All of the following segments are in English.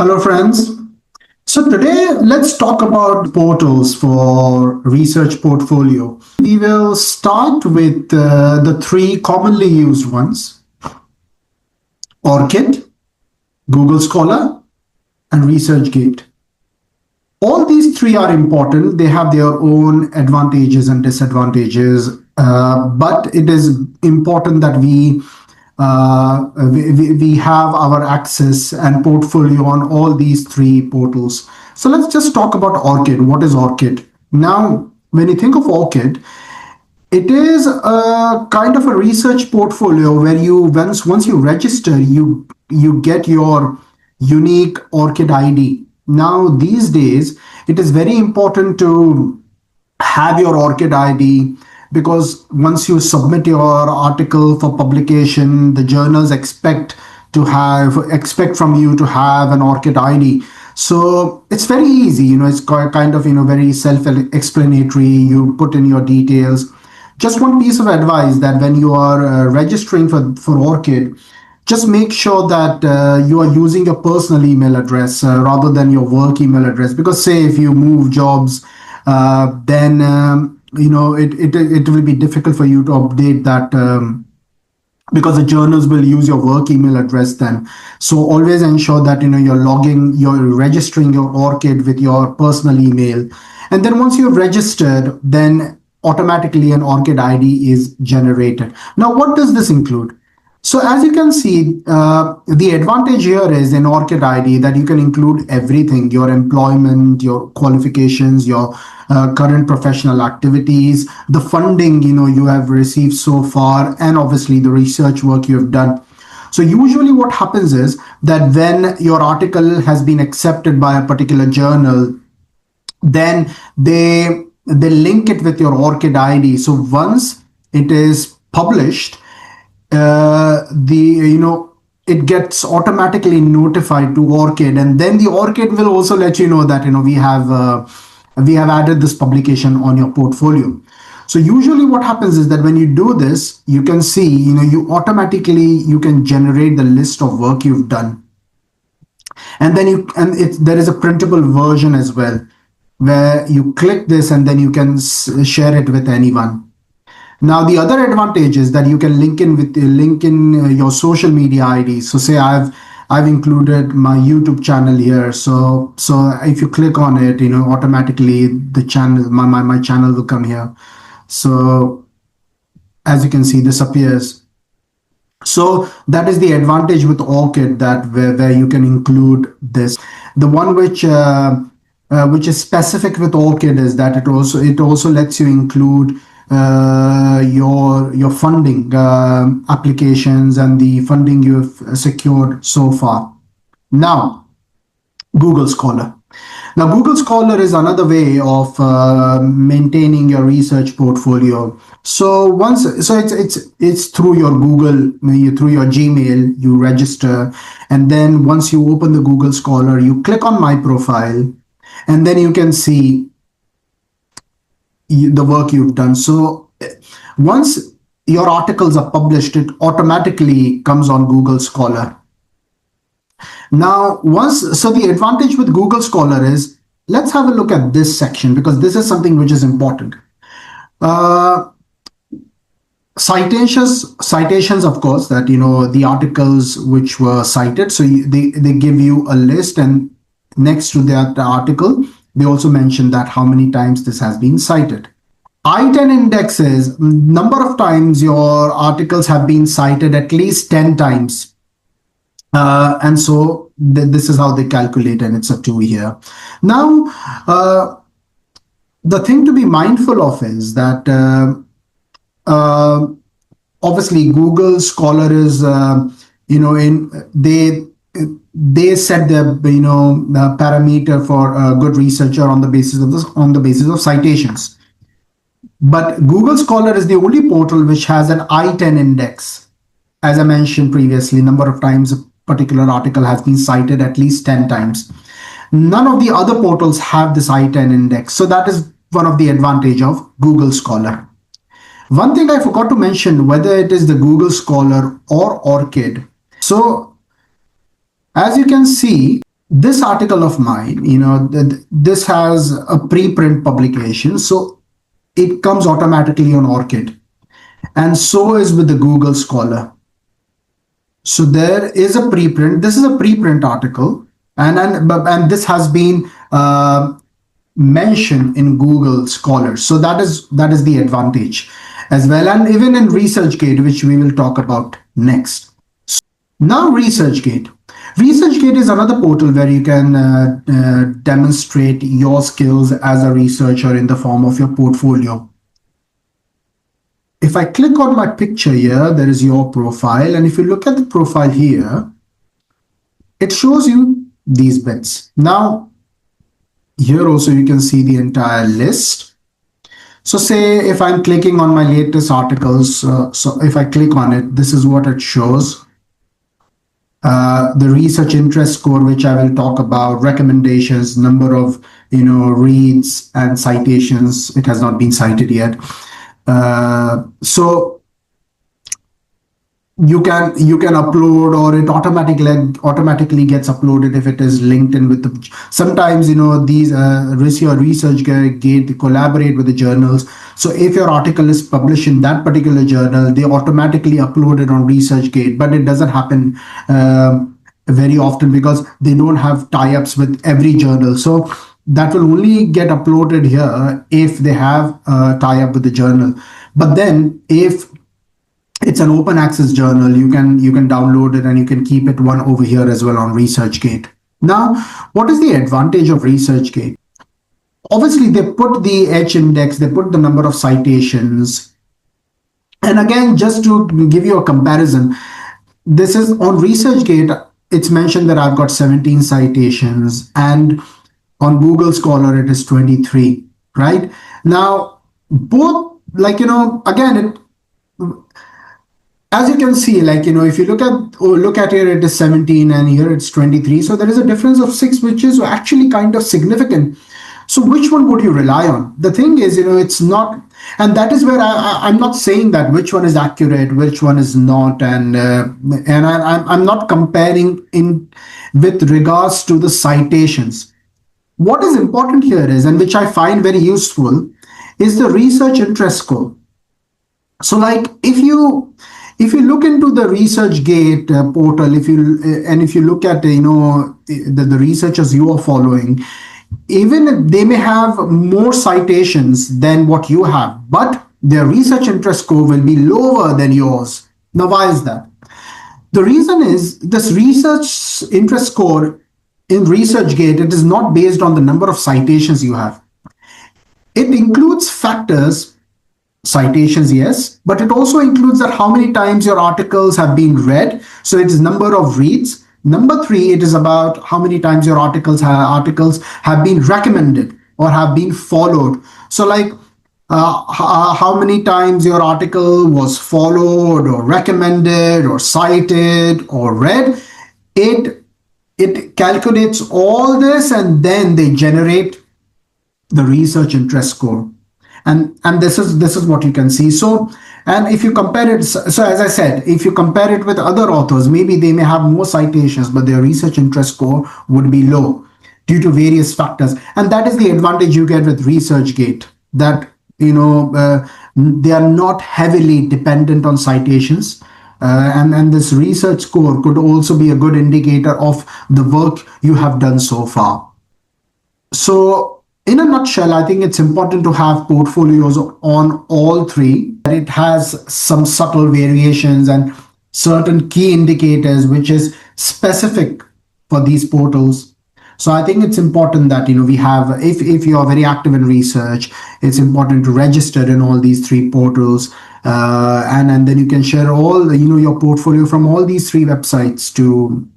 Hello, friends. So today, let's talk about portals for research portfolio. We will start with the three commonly used ones: ORCID, Google Scholar, and ResearchGate. All these three are important. They have their own advantages and disadvantages, but it is important that we have our access and portfolio on all these three portals. So let's just talk about ORCID. What is ORCID? Now, when you think of ORCID, it is a kind of a research portfolio where you once you register, you get your unique ORCID ID. Now, these days, it is very important to have your ORCID ID because once you submit your article for publication, the journals expect from you to have an ORCID ID. So it's very easy, it's kind of very self-explanatory. You put in your details. Just one piece of advice, that when you are registering for ORCID, just make sure that you are using your personal email address rather than your work email address, because say if you move jobs, then it will be difficult for you to update that, because the journals will use your work email address then. So always ensure that you're registering your ORCID with your personal email, and then once you've registered, then automatically an ORCID ID is generated. Now, what does this include? So as you can see, the advantage here is in ORCID ID that you can include everything: your employment, your qualifications, your current professional activities, the funding you have received so far, and obviously the research work you have done. So usually what happens is that when your article has been accepted by a particular journal, then they link it with your ORCID ID. So once it is published, it gets automatically notified to ORCID, and then the ORCID will also let you know that we have added this publication on your portfolio. So usually what happens is that when you do this, you can see you can generate the list of work you've done, and then there is a printable version as well, where you click this and then you can share it with anyone. Now, the other advantage is that you can link in your social media IDs. So say I've included my YouTube channel here. So if you click on it, automatically the channel, my channel will come here. So as you can see, this appears. So that is the advantage with ORCID, that where you can include this. The one which is specific with ORCID is that it also lets you include your funding applications and the funding you've secured so far. Now, Google Scholar. Now, Google Scholar is another way of maintaining your research portfolio. So it's through your Google, through your Gmail, you register, and then once you open the Google Scholar, you click on My Profile, and then you can see the work you've done. So once your articles are published, it automatically comes on Google Scholar. Now, so the advantage with Google Scholar is, let's have a look at this section, because this is something which is important. Citations, of course, that the articles which were cited. So they give you a list, and next to that article, they also mention that how many times this has been cited. I-10 index is number of times your articles have been cited, at least 10 times. And so this is how they calculate, and it's a 2 here. Now, the thing to be mindful of is that obviously Google Scholar is, they set the parameter for a good researcher on the basis of citations. But Google Scholar is the only portal which has an I-10 index. As I mentioned previously, number of times a particular article has been cited, at least 10 times. None of the other portals have this I-10 index. So that is one of the advantage of Google Scholar. One thing I forgot to mention, whether it is the Google Scholar or ORCID. So as you can see, This article of mine, this has a preprint publication, so it comes automatically on ORCID, and so is with the Google Scholar. So there is a preprint. This is a preprint article, and this has been mentioned in Google Scholar. So that is the advantage as well, and even in ResearchGate, which we will talk about next. Now, ResearchGate. ResearchGate is another portal where you can demonstrate your skills as a researcher in the form of your portfolio. If I click on my picture here, there is your profile. And if you look at the profile here, it shows you these bits. Now, here also you can see the entire list. So say if I'm clicking on my latest articles, so if I click on it, this is what it shows. The research interest score, which I will talk about, recommendations, number of reads and citations. It has not been cited yet. So you can upload, or it automatically gets uploaded if it is linked in with the. Sometimes these ResearchGate collaborate with the journals. So if your article is published in that particular journal, they automatically upload it on ResearchGate, but it doesn't happen very often because they don't have tie-ups with every journal. So that will only get uploaded here if they have a tie-up with the journal. But then if it's an open access journal, you can download it and you can keep it one over here as well on ResearchGate. Now, what is the advantage of ResearchGate? Obviously, they put the H index, they put the number of citations. And again, just to give you a comparison, this is on ResearchGate, it's mentioned that I've got 17 citations, and on Google Scholar, it is 23, right? Now, both, again, as you can see, if you look at here, it is 17 and here it's 23. So there is a difference of 6, which is actually kind of significant. So which one would you rely on? The thing is, it's not, and that is where I'm not saying that which one is accurate, which one is not, and I'm not comparing in with regards to the citations. What is important here is, and which I find very useful, is the research interest score. So if you look into the ResearchGate portal, if you look at the researchers you are following, even they may have more citations than what you have, but their research interest score will be lower than yours. Now, why is that? The reason is this research interest score in ResearchGate, it is not based on the number of citations you have. It includes factors, citations, yes, but it also includes that how many times your articles have been read. So it is number of reads. Number 3, it is about how many times your articles have been recommended or have been followed. So how many times your article was followed or recommended or cited or read. It calculates all this, and then they generate the research interest score. And this is what you can see. So, and if you compare it, so as I said, if you compare it with other authors, maybe they may have more citations, but their research interest score would be low due to various factors. And that is the advantage you get with ResearchGate, that they are not heavily dependent on citations. And this research score could also be a good indicator of the work you have done so far. So in a nutshell, I think it's important to have portfolios on all three. It has some subtle variations and certain key indicators which is specific for these portals. So I think it's important that we have, if you are very active in research, it's important to register in all these 3 portals, and then you can share all your portfolio from all these 3 websites to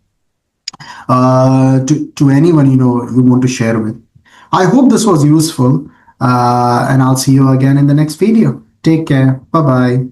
anyone you want to share with. I hope this was useful, and I'll see you again in the next video. Take care. Bye-bye.